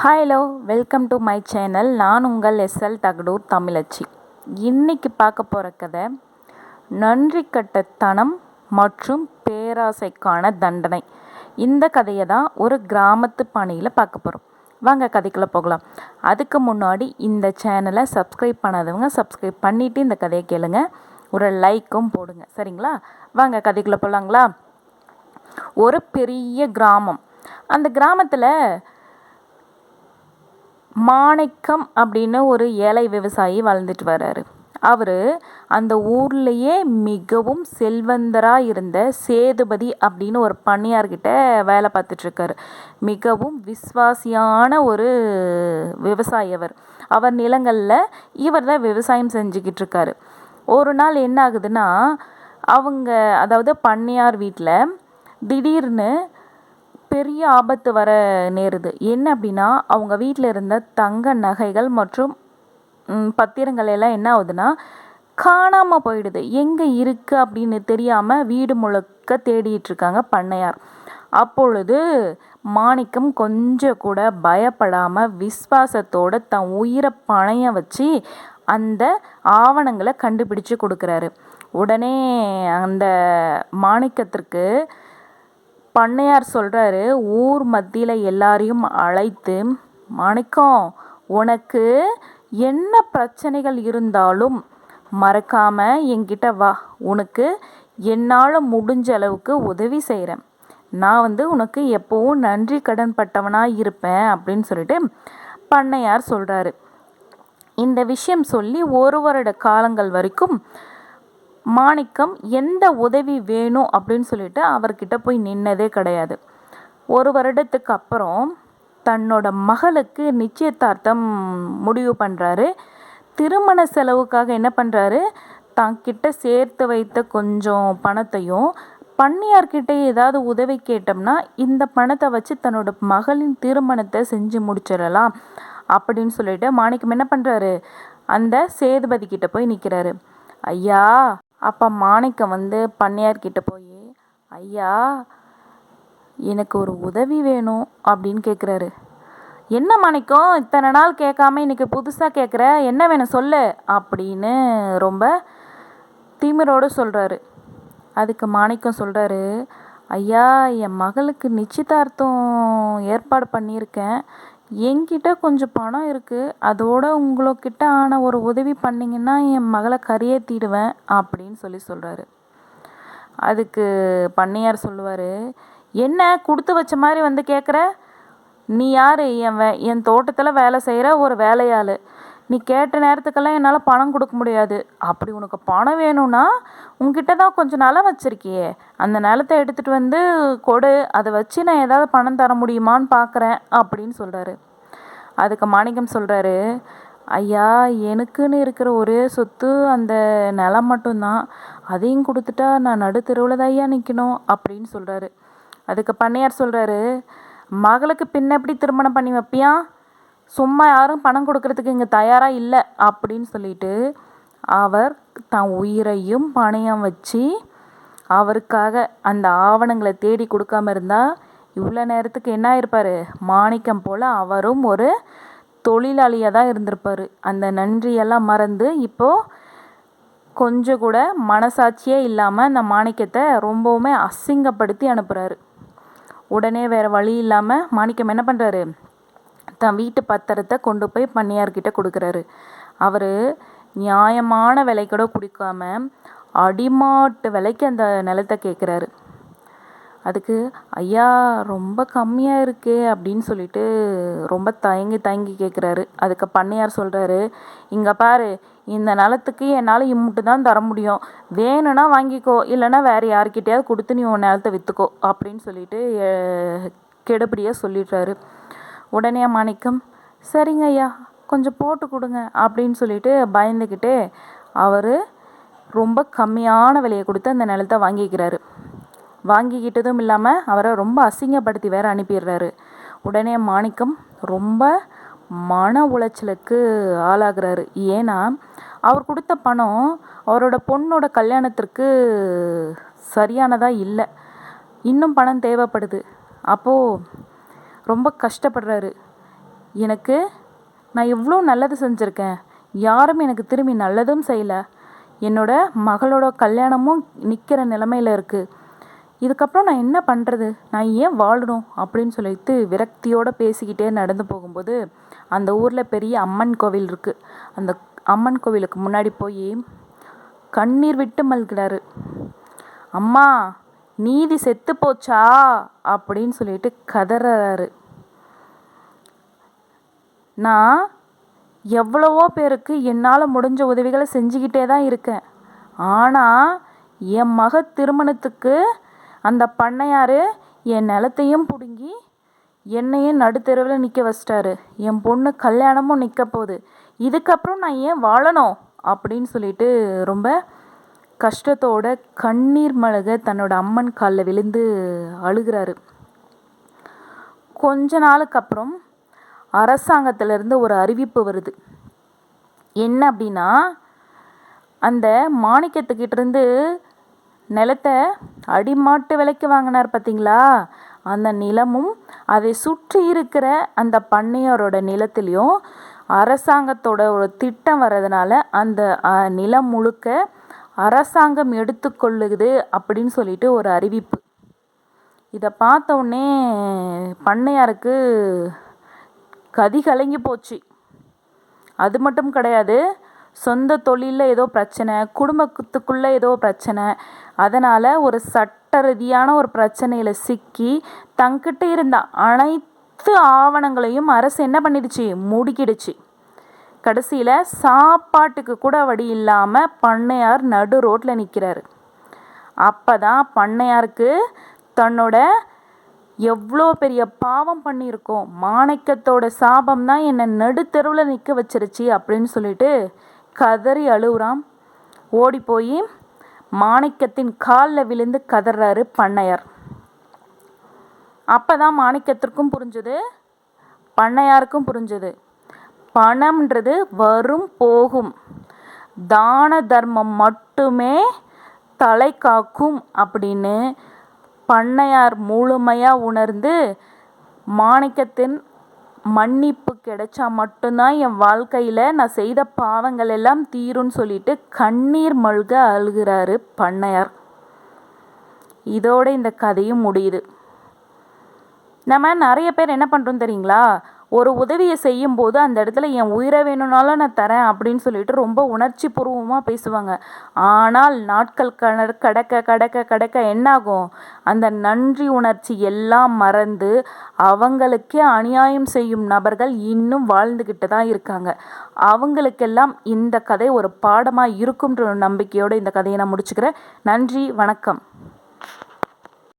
Hello, welcome to my channel. நான் உங்கள் SL Thagadur தமிழச்சி. இன்னைக்கு பார்க்க போகிற கதை நன்றி கெட்டத்தனம் மற்றும் பேராசைக்கான தண்டனை. இந்த கதையை தான் ஒரு கிராமத்து பாணியில் பார்க்க போகிறோம். வாங்க கதைக்குள்ளே போகலாம். அதுக்கு முன்னாடி இந்த சேனலை சப்ஸ்கிரைப் பண்ணாதவங்க சப்ஸ்கிரைப் பண்ணிவிட்டு இந்த கதையை கேளுங்க. ஒரு லைக்கும் போடுங்க, சரிங்களா? வாங்க கதைக்குள்ளே போகலாங்களா? ஒரு பெரிய கிராமம். அந்த கிராமத்தில் மாணிக்கம் அப்படின்னு ஒரு ஏழை விவசாயி வாழ்ந்துட்டு வர்றாரு. அவர் அந்த ஊர்லேயே மிகவும் செல்வந்தராக இருந்த சேதுபதி அப்படின்னு ஒரு பண்ணையார்கிட்ட வேலை பார்த்துட்ருக்காரு. மிகவும் விசுவாசியான ஒரு விவசாயி அவர். அவர் நிலங்களில் இவர் தான் விவசாயம் செஞ்சுக்கிட்டு இருக்காரு. ஒரு நாள் என்ன ஆகுதுன்னா, அதாவது பண்ணையார் வீட்டில் திடீர்னு பெரிய ஆபத்து வர நேருது. என்ன அப்படின்னா, அவங்க வீட்டில் இருந்த தங்க நகைகள் மற்றும் பத்திரங்கள் எல்லாம் என்ன ஆகுதுன்னா காணாமல் போயிடுது. எங்கே இருக்குது அப்படின்னு தெரியாமல் வீடு முழுக்க தேடிட்டு இருக்காங்க பண்ணையார். அப்பொழுது மாணிக்கம் கொஞ்சம் கூட பயப்படாமல் விஸ்வாசத்தோடு தன் உயிரை பணைய வச்சு அந்த ஆவணங்களை கண்டுபிடிச்சு கொடுக்குறாரு. உடனே அந்த மாணிக்கத்திற்கு பண்ணையார் சொல்கிறாரு, ஊர் மத்தியில் எல்லாரையும் அழைத்து, மாணிக்கம், உனக்கு என்ன பிரச்சனைகள் இருந்தாலும் மறக்காமல் என்கிட்ட வா. உனக்கு என்னால் முடிஞ்ச அளவுக்கு உதவி செய்கிறேன். நான் உனக்கு எப்போவும் நன்றி கடன் பட்டவனாக இருப்பேன் அப்படின்னு சொல்லிட்டு பண்ணையார் சொல்கிறாரு. இந்த விஷயம் சொல்லி ஒரு வருட காலங்கள் வரைக்கும் மாணிக்கம் எந்த உதவி வேணும் அப்படின்னு சொல்லிட்டு அவர்கிட்ட போய் நின்னதே கிடையாது. ஒரு வருடத்துக்கு அப்புறம் தன்னோட மகளுக்கு நிச்சயதார்த்தம் முடிவு பண்ணுறாரு. திருமண செலவுக்காக என்ன பண்ணுறாரு, தங்கிட்ட சேர்த்து வைத்த கொஞ்சம் பணத்தையும் பண்ணையார்கிட்ட ஏதாவது உதவி கேட்டோம்னா இந்த பணத்தை வச்சு தன்னோட மகளின் திருமணத்தை செஞ்சு முடிச்சிடலாம் அப்படின்னு சொல்லிட்டு மாணிக்கம் என்ன பண்ணுறாரு, அந்த சேதுபதி கிட்ட போய் நிற்கிறாரு. ஐயா, அப்போ மாணிக்கம் பண்ணையார்கிட்ட போய், ஐயா, எனக்கு ஒரு உதவி வேணும் அப்படின்னு கேட்குறாரு. என்ன மாணிக்கம், இத்தனை நாள் கேட்காம இன்னைக்கு புதுசாக கேட்குற, என்ன வேணும் சொல்லு அப்படின்னு ரொம்ப திமிரோடு சொல்கிறாரு. அதுக்கு மாணிக்கம் சொல்கிறாரு, ஐயா, என் மகளுக்கு நிச்சயதார்த்தம் ஏற்பாடு பண்ணியிருக்கேன். என்கிட்ட கொஞ்சம் பணம் இருக்குது. அதோட உங்கள்கிட்ட ஆன ஒரு உதவி பண்ணிங்கன்னா என் மகளை கரையேற்றிடுவேன் அப்படின்னு சொல்கிறாரு. அதுக்கு பண்ணையார் சொல்லுவார், என்ன கொடுத்து வச்ச மாதிரி கேட்குற? நீ யார்? என் தோட்டத்தில் வேலை செய்கிற ஒரு வேலையாள். நீ கேட்ட நேரத்துக்கெல்லாம் என்னால் பணம் கொடுக்க முடியாது. அப்படி உனக்கு பணம் வேணும்னா உங்ககிட்ட தான் கொஞ்சம் நிலம் வச்சுருக்கியே, அந்த நிலத்தை எடுத்துகிட்டு கொடு. அதை வச்சு நான் ஏதாவது பணம் தர முடியுமான்னு பார்க்குறேன் அப்படின்னு சொல்கிறாரு. அதுக்கு மாணிக்கம் சொல்கிறாரு, ஐயா, எனக்குன்னு இருக்கிற ஒரே சொத்து அந்த நிலம் மட்டும்தான். அதையும் கொடுத்துட்டா நான் நடுத்தெருவில் தான் ஐயா நிற்கணும் அப்படின்னு சொல்கிறாரு. அதுக்கு பண்ணையார் சொல்கிறாரு, மகளுக்கு பின்ன எப்படி திருமணம் பண்ணி வைப்பியா? சும்மா யாரும் பணம் கொடுக்கறதுக்கு இங்கே தயாராக இல்லை அப்படின்னு சொல்லிட்டு அவர் தன் உயிரையும் பணயம் வச்சு அவருக்காக அந்த ஆவணங்களை தேடி கொடுக்காம இருந்தால் இவ்வளோ நேரத்துக்கு என்ன ஆயிருப்பார், மாணிக்கம் போல் அவரும் ஒரு தொழிலாளியாக தான் இருந்திருப்பார். அந்த நன்றியெல்லாம் மறந்து இப்போது கொஞ்சம் கூட மனசாட்சியே இல்லாமல் அந்த மாணிக்கத்தை ரொம்பவுமே அசிங்கப்படுத்தி அனுப்புகிறாரு. உடனே வேறு வழி இல்லாமல் மாணிக்கம் என்ன பண்ணுறாரு, தன் வீட்டு பத்திரத்தை கொண்டு போய் பண்ணையார்கிட்ட கொடுக்குறாரு. அவர் நியாயமான விலை கூட கொடுக்காம அடிமாட்டு விலைக்கு அந்த நிலத்தை கேட்குறாரு. அதுக்கு ஐயா, ரொம்ப கம்மியாக இருக்கே அப்படின்னு சொல்லிட்டு ரொம்ப தயங்கி கேட்குறாரு. அதுக்கு பண்ணையார் சொல்கிறாரு, இங்கே பாரு, இந்த நிலத்துக்கு என்னால் இம்முட்டு தான் தர முடியும். வேணும்னா வாங்கிக்கோ, இல்லைன்னா வேறு யாருக்கிட்டையாவது கொடுத்து நீ உன் நிலத்தை விற்றுக்கோ அப்படின்னு சொல்லிட்டு கெடுபடியாக சொல்லிடுறாரு. உடனே மாணிக்கம், சரிங்க ஐயா, கொஞ்சம் போட்டு கொடுங்க அப்படின்னு சொல்லிட்டு பயந்துக்கிட்டே அவர் ரொம்ப கம்மியான விலையை கொடுத்து அந்த நிலத்தை வாங்கிக்கிறாரு. வாங்கிக்கிட்டதும் இல்லாமல் அவரை ரொம்ப அசிங்கப்படுத்தி வேற அனுப்பிடுறாரு. உடனே மாணிக்கம் ரொம்ப மன உளைச்சலுக்கு ஆளாகிறாரு. ஏன்னா அவர் கொடுத்த பணம் அவரோட பொண்ணோட கல்யாணத்திற்கு சரியானதாக இல்லை. இன்னும் பணம் தேவைப்படுது. அப்போது ரொம்ப கஷ்டப்படுறாரு. எனக்கு நான் எவ்வளோ நல்லது செஞ்சுருக்கேன், யாரும் எனக்கு திரும்பி நல்லதும் செய்யலை. என்னோட மகளோட கல்யாணமும் நிற்கிற நிலமையில இருக்குது. இதுக்கப்புறம் நான் என்ன பண்ணுறது, நான் ஏன் வாழணும் அப்படின்னு சொல்லிட்டு விரக்தியோடு பேசிக்கிட்டே நடந்து போகும்போது அந்த ஊரில் பெரிய அம்மன் கோவில் இருக்குது. அந்த அம்மன் கோவிலுக்கு முன்னாடி போய் கண்ணீர் விட்டு மல்கிறாரு. அம்மா, நீதி செத்து போச்சா அப்படின்னு சொல்லிட்டு கதறாரு. நான் எவ்வளவோ பேருக்கு என்னால் முடிஞ்ச உதவிகளை செஞ்சுக்கிட்டே தான் இருக்கேன். ஆனால் என் மக திருமணத்துக்கு அந்த பண்ணையார் என் நிலத்தையும் பிடுங்கி என்னையும் நடுத்தெருவில் நிற்க வச்சிட்டாரு. என் பொண்ணு கல்யாணமும் நிற்க போகுது. இதுக்கப்புறம் நான் ஏன் வாழணும் அப்படின்னு சொல்லிட்டு ரொம்ப கஷ்டத்தோட கண்ணீர் மல்க தன்னோட அம்மன் காலில் விழுந்து அழுகிறாரு. கொஞ்ச நாளுக்கு அப்புறம் அரசாங்கத்திலேருந்து ஒரு அறிவிப்பு வருது. என்ன அப்படின்னா, அந்த மாணிக்கத்துக்கிட்டேருந்து நிலத்தை அடிமாட்டு விலைக்கு வாங்கினார் பார்த்தீங்களா, அந்த நிலமும் அதை சுற்றி இருக்கிற அந்த பண்ணையாரோட நிலத்துலேயும் அரசாங்கத்தோட ஒரு திட்டம் வர்றதுனால அந்த நிலம் முழுக்க அரசாங்கம் எடுத்துக்கொள்ளுது அப்படின்னு சொல்லிட்டு ஒரு அறிவிப்பு. இதை பார்த்த உடனே பண்ணையாருக்கு கதி கலங்கி போச்சு. அது மட்டும் கிடையாது, சொந்த தொழிலில் ஏதோ பிரச்சனை, குடும்பத்துக்குள்ளே ஏதோ பிரச்சனை, அதனால் ஒரு சட்ட ரீதியான ஒரு பிரச்சனையில் சிக்கி தங்கிட்ட இருந்த அனைத்து ஆவணங்களையும் அரசு என்ன பண்ணிடுச்சு, மூடிக்கிடுச்சு. கடைசியில் சாப்பாட்டுக்கு கூட வழி இல்லாமல் பண்ணையார் நடு ரோட்டில் நிற்கிறாரு. அப்போ தான் பண்ணையாருக்கு தன்னோட எவ்வளோ பெரிய பாவம் பண்ணியிருக்கோம், மாணிக்கத்தோட சாபம் தான் என்னை நடுத்தெருவில் நிற்க வச்சிருச்சு அப்படின்னு சொல்லிட்டு கதறி அழுகுறான். ஓடி போய் மாணிக்கத்தின் காலில் விழுந்து கதறாரு பண்ணையார். அப்போ தான் மாணிக்கத்திற்கும் புரிஞ்சுது, பண்ணையாருக்கும் புரிஞ்சுது, பணம்ன்றது வரும் போகும், தான தர்மம் மட்டுமே தலை காக்கும் அப்படின்னு பண்ணையார் முழுமையாக உணர்ந்து மாணிக்கத்தின் மன்னிப்பு கிடைச்சா மட்டும்தான் என் வாழ்க்கையில் நான் செய்த பாவங்கள் எல்லாம் தீரும்னு சொல்லிட்டு கண்ணீர் மல்க அழுகிறாரு பண்ணையார். இதோட இந்த கதையும் முடியுது. நம்ம நிறைய பேர் என்ன பண்ணுறோம் தெரியுங்களா, ஒரு உதவியை செய்யும்போது அந்த இடத்துல என் உயிரை வேணும்னாலும் நான் தரேன் அப்படின்னு சொல்லிட்டு ரொம்ப உணர்ச்சி பூர்வமாக பேசுவாங்க. ஆனால் நாட்கள் கடக்க கடக்க கடக்க என்னாகும், அந்த நன்றி உணர்ச்சி எல்லாம் மறந்து அவங்களுக்கே அநியாயம் செய்யும் நபர்கள் இன்னும் வாழ்ந்துக்கிட்டு தான் இருக்காங்க. அவங்களுக்கெல்லாம் இந்த கதை ஒரு பாடமாக இருக்கும்ன்ற ஒரு நம்பிக்கையோடு இந்த கதையை நான் முடிச்சுக்கிறேன். நன்றி, வணக்கம்.